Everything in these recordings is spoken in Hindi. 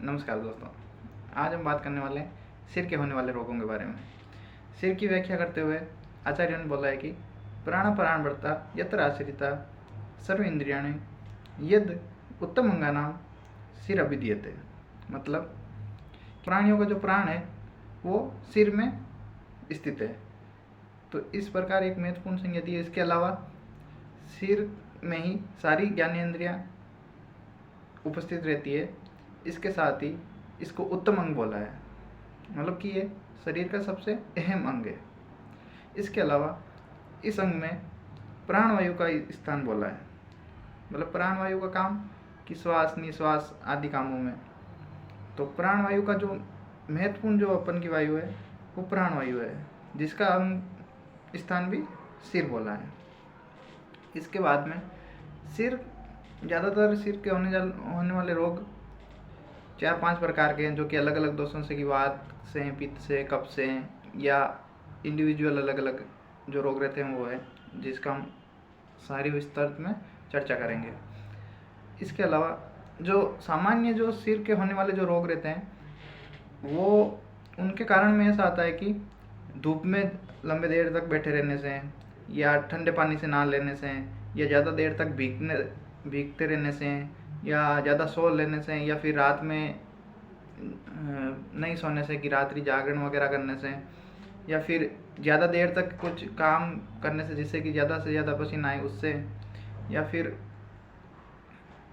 नमस्कार दोस्तों। आज हम बात करने वाले हैं सिर के होने वाले रोगों के बारे में। सिर की व्याख्या करते हुए आचार्यों ने बोला है कि प्राण बढ़ता यत्र आश्रिता सर्व इंद्रियाणि यद उत्तम अंगानाम सिर अभिधीयते। मतलब प्राणियों का जो प्राण है वो सिर में स्थित है। तो इस प्रकार एक महत्वपूर्ण संगति है। इसके अलावा सिर में ही सारी ज्ञानेंद्रियां उपस्थित रहती है। इसके साथ ही इसको उत्तम अंग बोला है, मतलब कि ये शरीर का सबसे अहम अंग है। इसके अलावा इस अंग में प्राणवायु का स्थान बोला है, मतलब प्राणवायु का काम कि श्वास निश्वास आदि कामों में। तो प्राणवायु का जो महत्वपूर्ण जो अपन की वायु है वो प्राणवायु है, जिसका अंग स्थान भी सिर बोला है। इसके बाद में ज़्यादातर सिर के होने वाले रोग 4-5 प्रकार के हैं, जो कि अलग अलग दोषों से, कि वात से, पित्त से, कफ से, या इंडिविजुअल अलग अलग जो रोग रहते हैं वो है, जिसका हम सारी विस्तार में चर्चा करेंगे। इसके अलावा जो सामान्य जो सिर के होने वाले जो रोग रहते हैं वो उनके कारण में ऐसा आता है कि धूप में लंबे देर तक बैठे रहने से, या ठंडे पानी से नहा लेने से, या ज़्यादा देर तक भीगते रहने से, या ज़्यादा सो लेने से, या फिर रात में नहीं सोने से, कि रात्रि जागरण वगैरह करने से, या फिर ज़्यादा देर तक कुछ काम करने से जिससे कि ज़्यादा से ज़्यादा पसीना आए उससे, या फिर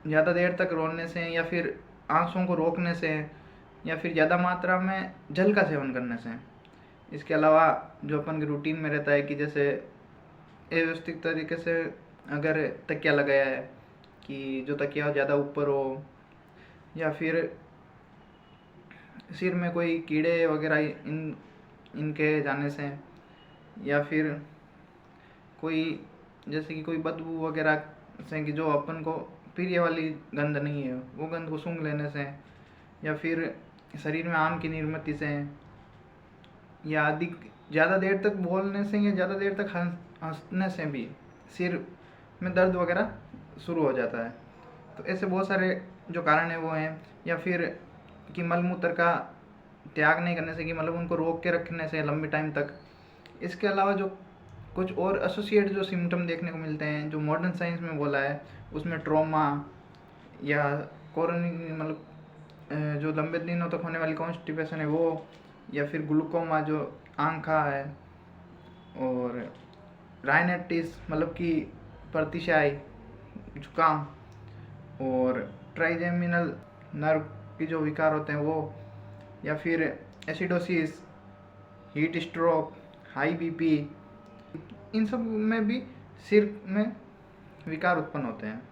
ज़्यादा देर तक रोने से, या फिर आंसुओं को रोकने से, या फिर ज़्यादा मात्रा में जल का सेवन करने से। इसके अलावा जो अपन के रूटीन में रहता है कि जैसे अव्यवस्थित तरीके से अगर तकिया लगाया है, कि जो तकिया ज़्यादा ऊपर हो, या फिर सिर में कोई कीड़े वगैरह इनके जाने से, या फिर कोई जैसे कि कोई बदबू वगैरह से, कि जो अपन को प्रिय वाली गंध नहीं है वो गंध को सूंघ लेने से, या फिर शरीर में आम की निर्मिति से, या अधिक ज़्यादा देर तक बोलने से, या ज़्यादा देर तक हंसने से भी सिर में दर्द वगैरह शुरू हो जाता है। तो ऐसे बहुत सारे जो कारण है वो हैं। या फिर कि मलमूत्र का त्याग नहीं करने से, कि मतलब उनको रोक के रखने से लंबे टाइम तक। इसके अलावा जो कुछ और एसोसिएट जो सिम्टम देखने को मिलते हैं, जो मॉडर्न साइंस में बोला है, उसमें ट्रॉमा या कोरोनिक, मतलब जो लंबे दिनों तक होने वाली कॉन्स्टिपेशन है वो, या फिर ग्लूकोमा जो आंखा है, और राइनाइटिस मतलब कि प्रतिशाई जुकाम, और ट्राइजेमिनल नर्व के जो विकार होते हैं वो, या फिर acidosis, heat stroke, high BP, इन सब में भी सिर में विकार उत्पन्न होते हैं।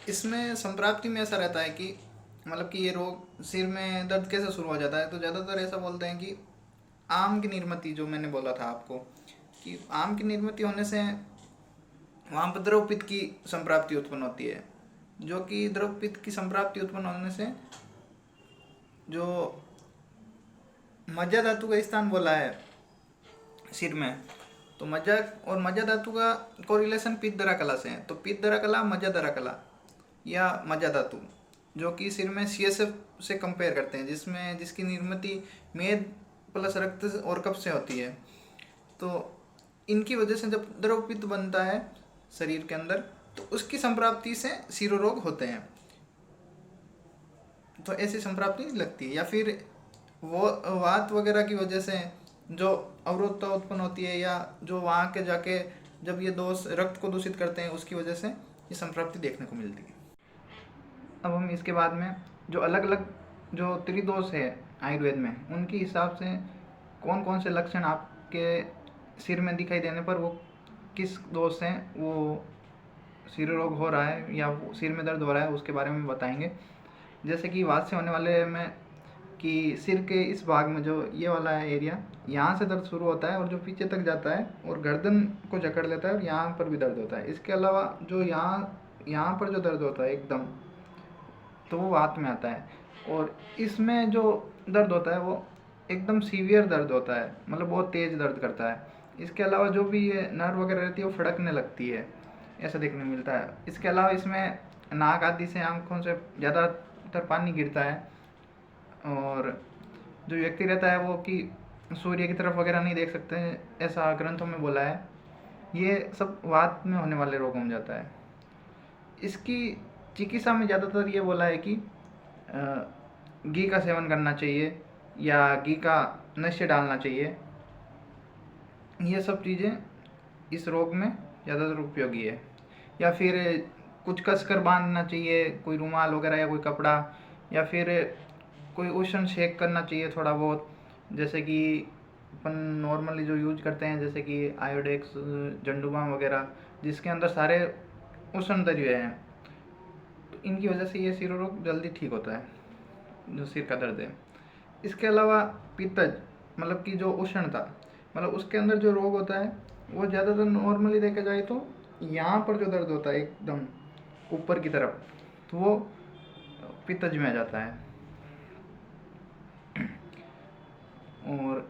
इसमें संप्राप्ति में ऐसा रहता है कि मतलब कि ये रोग सिर में दर्द कैसे शुरू हो जाता है, तो ज़्यादातर ऐसा बोलते हैं कि आम की निर्मिति, जो मैंने बोला था आपको कि आम की निर्मिति होने से वहाँ पर द्रव पित्त की संप्राप्ति उत्पन्न होती है, जो कि द्रव पित्त की संप्राप्ति उत्पन्न होने से जो मज्जा धातु का स्थान बोला है सिर में, तो मज्जा और मज्जा धातु का कोरिलेशन पित्तधरा कला से है। तो पित्तधरा कला, मज्जाधरा कला या मज्जा धातु, जो कि सिर में CSF से कंपेयर करते हैं, जिसकी निर्मिति मेद प्लस रक्त और कफ से होती है। तो इनकी वजह से जब द्रव पित्त बनता है शरीर के अंदर, तो उसकी संप्राप्ति से सिरो रोग होते हैं। तो ऐसी संप्राप्ति लगती है। या फिर वो वात वगैरह की वजह से जो अवरोधता उत्पन्न होती है, या जो वहाँ के जाके जब ये दोष रक्त को दूषित करते हैं, उसकी वजह से ये संप्राप्ति देखने को मिलती है। अब हम इसके बाद में जो अलग अलग जो त्रिदोष है आयुर्वेद में, उनके हिसाब से कौन कौन से लक्षण आपके सिर में दिखाई देने पर वो किस दोष से वो सिर रोग हो रहा है या वो सिर में दर्द हो रहा है, उसके बारे में बताएंगे। जैसे कि वात से होने वाले में कि सिर के इस भाग में जो ये वाला एरिया, यहाँ से दर्द शुरू होता है और जो पीछे तक जाता है और गर्दन को जकड़ लेता है, और यहाँ पर भी दर्द होता है। इसके अलावा जो यहाँ पर जो दर्द होता है एकदम, तो वो वात में आता है। और इसमें जो दर्द होता है वो एकदम सीवियर दर्द होता है, मतलब बहुत तेज़ दर्द करता है। इसके अलावा जो भी ये नर्व वगैरह रहती है वो फड़कने लगती है, ऐसा देखने को मिलता है। इसके अलावा इसमें नाक आदि से, आँखों से ज़्यादातर पानी गिरता है, और जो व्यक्ति रहता है वो कि सूर्य की तरफ वगैरह नहीं देख सकते हैं, ऐसा ग्रंथों में बोला है। ये सब वात में होने वाले रोगों में जाता है। इसकी चिकित्सा में ज़्यादातर ये बोला है कि घी का सेवन करना चाहिए या घी का नशे डालना चाहिए। ये सब चीज़ें इस रोग में ज़्यादातर उपयोगी है। या फिर कुछ कसकर बांधना चाहिए, कोई रुमाल वगैरह या कोई कपड़ा, या फिर कोई उष्ण सेक करना चाहिए थोड़ा बहुत, जैसे कि अपन नॉर्मली जो यूज करते हैं, जैसे कि आयोडेक्स, झंडू बाम वगैरह, जिसके अंदर सारे उष्ण तत्व हैं। तो इनकी वजह से ये सिर रोग जल्दी ठीक होता है, जो सिर का दर्द है। इसके अलावा पित्तज, मतलब कि जो उष्णता, मतलब उसके अंदर जो रोग होता है वो ज़्यादातर नॉर्मली देखा जाए तो यहाँ पर जो दर्द होता है एकदम ऊपर की तरफ, तो वो पित्तज में आ जाता है। और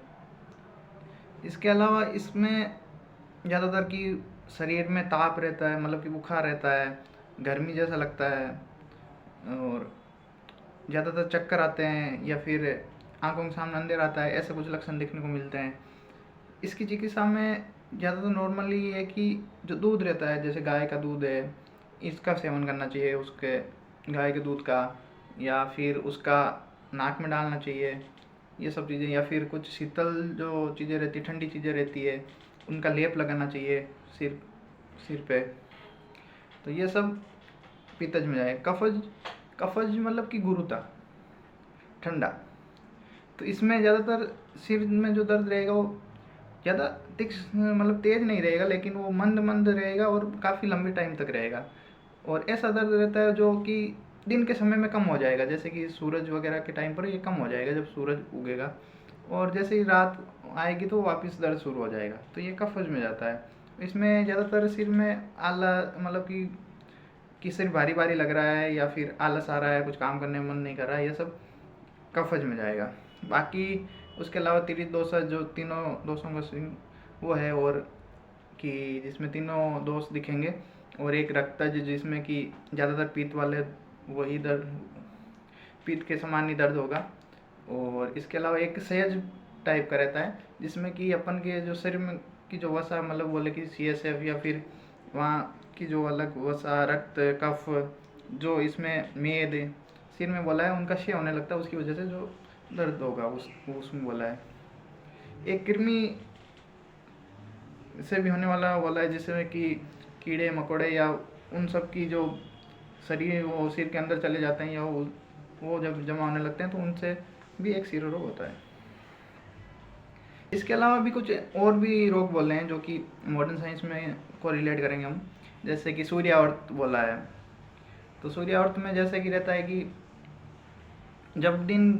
इसके अलावा इसमें ज़्यादातर कि शरीर में ताप रहता है, मतलब कि बुखार रहता है, गर्मी जैसा लगता है, और ज़्यादातर चक्कर आते हैं या फिर आंखों के सामने अंधेरा आता है, ऐसे कुछ लक्षण देखने को मिलते हैं। इसकी चिकित्सा में ज़्यादातर नॉर्मली ये है कि जो दूध रहता है, जैसे गाय का दूध है, इसका सेवन करना चाहिए, उसके गाय के दूध का, या फिर उसका नाक में डालना चाहिए, ये सब चीज़ें। या फिर कुछ शीतल जो चीज़ें रहती, ठंडी चीज़ें रहती है, उनका लेप लगाना चाहिए सिर पे। तो ये सब पित्तज में जाए। कफज मतलब कि गुरुता, ठंडा, तो इसमें ज़्यादातर सिर में जो दर्द रहेगा वो ज़्यादा तीक्ष्ण, मतलब तेज नहीं रहेगा, लेकिन वो मंद मंद रहेगा और काफ़ी लंबे टाइम तक रहेगा। और ऐसा दर्द रहता है जो कि दिन के समय में कम हो जाएगा, जैसे कि सूरज वगैरह के टाइम पर ये कम हो जाएगा जब सूरज उगेगा, और जैसे ही रात आएगी तो वापस दर्द शुरू हो जाएगा। तो ये कफज में जाता है। इसमें ज़्यादातर सिर में आला, मतलब कि सिर भारी भारी लग रहा है, या फिर आलस आ रहा है, कुछ काम करने में मन नहीं कर रहा है, ये सब कफज में जाएगा। बाकी उसके अलावा त्रिदोष दोष, जो तीनों दोषों का वो है, और कि जिसमें तीनों दोष दिखेंगे, और एक रक्तज जिसमें कि ज़्यादातर पीत वाले वही दर्द, पीत के समान ही दर्द होगा। और इसके अलावा एक सहज टाइप का रहता है, जिसमें कि अपन के जो शरीर में की जो वसा, मतलब बोले कि CSF, या फिर वहाँ की जो अलग वसा, रक्त, कफ, जो इसमें मेद सिर में बोला है, उनका क्षय होने लगता है, उसकी वजह से जो दर्द होगा उसमें बोला है। एक कृमि से भी होने वाला बोला है, जिसमें कि कीड़े मकोड़े या उन सब की जो शरीर वो सिर के अंदर चले जाते हैं, या वो जब जमा होने लगते हैं, तो उनसे भी एक सिर रोग होता है। इसके अलावा भी कुछ और भी रोग बोल रहे हैं जो कि मॉडर्न साइंस में को रिलेट करेंगे हम, जैसे कि सूर्यावर्त बोला है। तो सूर्यावर्त में जैसे कि रहता है कि जब दिन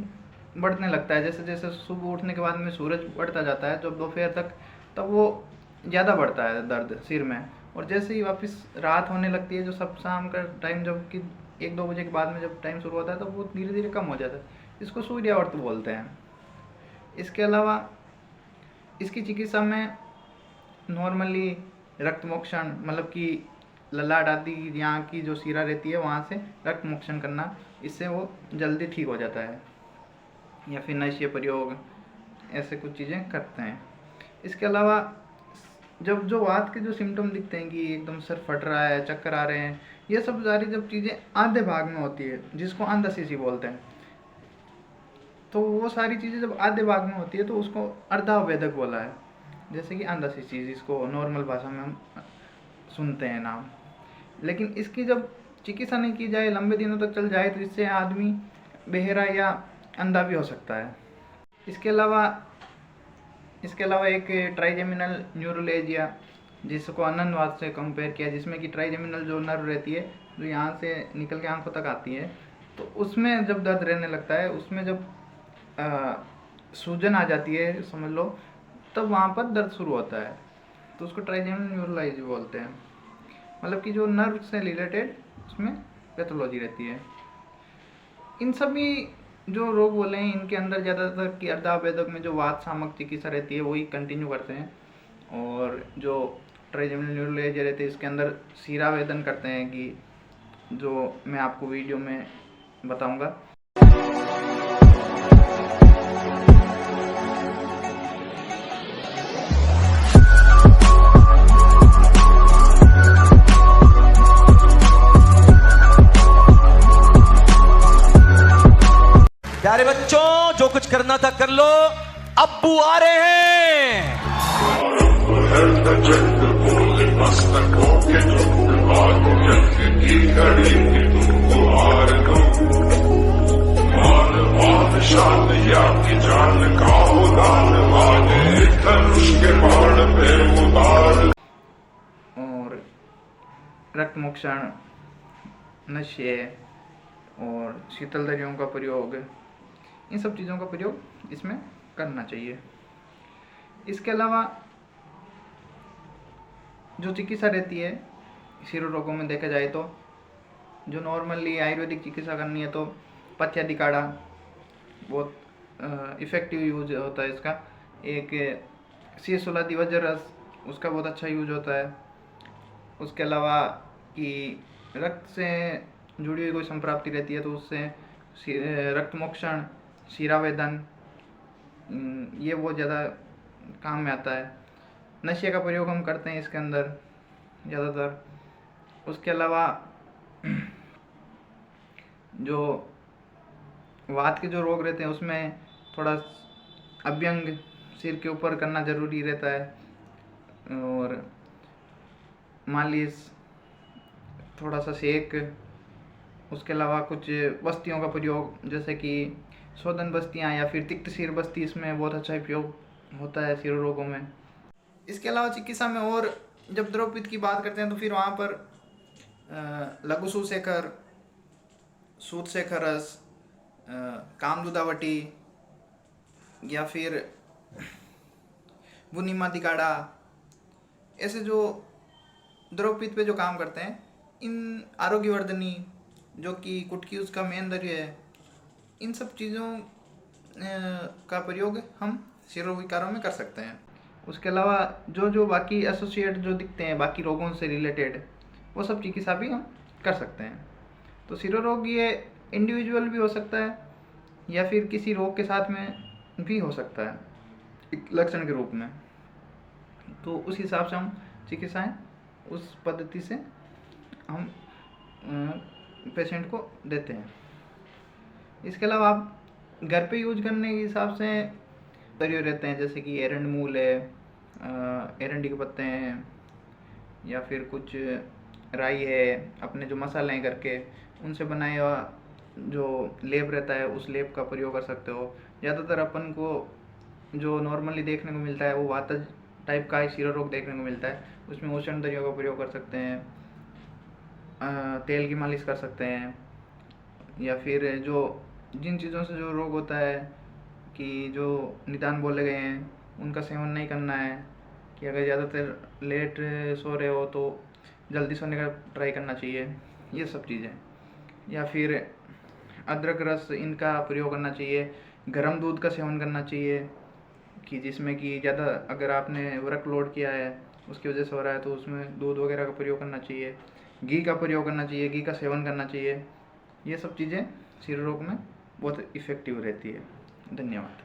बढ़ने लगता है, जैसे जैसे सुबह उठने के बाद में सूरज बढ़ता जाता है, जब दोपहर तक, तब वो ज़्यादा बढ़ता है दर्द सिर में। और जैसे ही वापस रात होने लगती है, जो सब शाम का टाइम, जब कि 1-2 बजे के बाद में जब टाइम शुरू होता है, तो वो धीरे धीरे कम हो जाता है। इसको सूर्यावर्त बोलते हैं। इसके अलावा इसकी चिकित्सा में नॉर्मली रक्त मोक्षण, मतलब कि ललाट आदि यहाँ की जो सिरा रहती है वहाँ से रक्त मोक्षण करना, इससे वो जल्दी ठीक हो जाता है। या फिर नशे प्रयोग, ऐसे कुछ चीज़ें करते हैं। इसके अलावा जब जो वात के जो सिम्टम दिखते हैं कि एकदम सर फट रहा है, चक्कर आ रहे हैं, ये सब सारी जब चीज़ें आधे भाग में होती है, जिसको अंधाशीशी बोलते हैं, तो वो सारी चीज़ें जब आधे भाग में होती है तो उसको अर्धावेदक बोला है। जैसे कि अंधाशीशी, जिसको नॉर्मल भाषा में हम सुनते हैं नाम। लेकिन इसकी जब चिकित्सा नहीं की जाए, लंबे दिनों तक चल जाए, तो इससे आदमी बहरा या अंधा भी हो सकता है। इसके अलावा एक ट्राइजेमिनल न्यूरोलेजिया, जिसको अनन्वाद से कंपेयर किया, जिसमें कि ट्राइजेमिनल जो नर्व रहती है, जो यहाँ से निकल के आंखों तक आती है, तो उसमें जब दर्द रहने लगता है, उसमें जब सूजन आ जाती है समझ लो, तब वहाँ पर दर्द शुरू होता है, तो उसको ट्राइजेमिनल न्यूरोलॉजी बोलते हैं। मतलब कि जो नर्व से रिलेटेड उसमें पैथोलॉजी रहती है। इन सभी जो रोग बोले हैं, इनके अंदर ज़्यादातर कि अर्धावेदक में जो वात शामक चिकित्सा रहती है वही कंटिन्यू करते हैं, और जो ट्राइजेमिनल न्यूरोलॉजी रहती है इसके अंदर शीरा वेदन करते हैं, कि जो मैं आपको वीडियो में बताऊंगा। प्यारे बच्चों, जो कुछ करना था कर लो, अब्बू आ रहे हैं। और रक्त मोक्षण, नशे और शीतल दरियों का प्रयोग, इन सब चीज़ों का प्रयोग इसमें करना चाहिए। इसके अलावा जो चिकित्सा रहती है शिरो रोगों में देखा जाए तो, जो नॉर्मली आयुर्वेदिक चिकित्सा करनी है तो पथ्यादि काढ़ा बहुत इफ़ेक्टिव यूज होता है इसका। एक शीर्षोलादी वज्ररस, उसका बहुत अच्छा यूज होता है। उसके अलावा कि रक्त से जुड़ी हुई कोई संप्राप्ति रहती है तो उससे रक्त मोक्षण, शीरावेदन, ये बहुत ज़्यादा काम में आता है। नशे का प्रयोग हम करते हैं इसके अंदर ज़्यादातर। उसके अलावा जो वात के जो रोग रहते हैं उसमें थोड़ा अभ्यंग सिर के ऊपर करना ज़रूरी रहता है, और मालिश, थोड़ा सा सेक। उसके अलावा कुछ बस्तियों का प्रयोग, जैसे कि शोधन बस्तियाँ या फिर तिक्त शीर बस्ती, इसमें बहुत अच्छा उपयोग होता है शिरो रोगों में। इसके अलावा चिकित्सा में और जब द्रवपित्त की बात करते हैं तो फिर वहाँ पर लघु सूतशेखर, सूतशेखर रस, कामदूधावटी या फिर बुनिमादी काढ़ा, ऐसे जो द्रवपित्त पे जो काम करते हैं, इन आरोग्यवर्धनी जो कि कुटकी उसका मेन दर्य है, इन सब चीज़ों का प्रयोग हम शिरो विकारों में कर सकते हैं। उसके अलावा जो जो बाकी एसोसिएट जो दिखते हैं बाकी रोगों से रिलेटेड, वो सब चिकित्सा भी हम कर सकते हैं। तो शिरो रोग ये इंडिविजुअल भी हो सकता है या फिर किसी रोग के साथ में भी हो सकता है एक लक्षण के रूप में। तो उस हिसाब से हम चिकित्साएं उस पद्धति से हम पेशेंट को देते हैं। इसके अलावा आप घर पे यूज करने के हिसाब से तरीके रहते हैं, जैसे कि एरंड मूल है, एरंडी के पत्ते हैं, या फिर कुछ राई है, अपने जो मसाले हैं करके उनसे बनाया हुआ जो लेप रहता है उस लेप का प्रयोग कर सकते हो। ज़्यादातर अपन को जो नॉर्मली देखने को मिलता है वो वातज टाइप का ही शिरो रोग देखने को मिलता है, उसमें उष्ण दरियों का प्रयोग कर सकते हैं, तेल की मालिश कर सकते हैं, या फिर जो जिन चीज़ों से जो रोग होता है कि जो निदान बोले गए हैं उनका सेवन नहीं करना है, कि अगर ज़्यादातर लेट सो रहे हो तो जल्दी सोने का ट्राई करना चाहिए, ये सब चीज़ें। या फिर अदरक रस, इनका प्रयोग करना चाहिए। गर्म दूध का सेवन करना चाहिए, कि जिसमें कि ज़्यादा अगर आपने वर्क लोड किया है उसकी वजह से हो रहा है तो उसमें दूध वगैरह का प्रयोग करना चाहिए। घी का प्रयोग करना चाहिए, घी का सेवन करना चाहिए। ये सब चीज़ें शिरो रोग में बहुत इफ़ेक्टिव रहती है। धन्यवाद।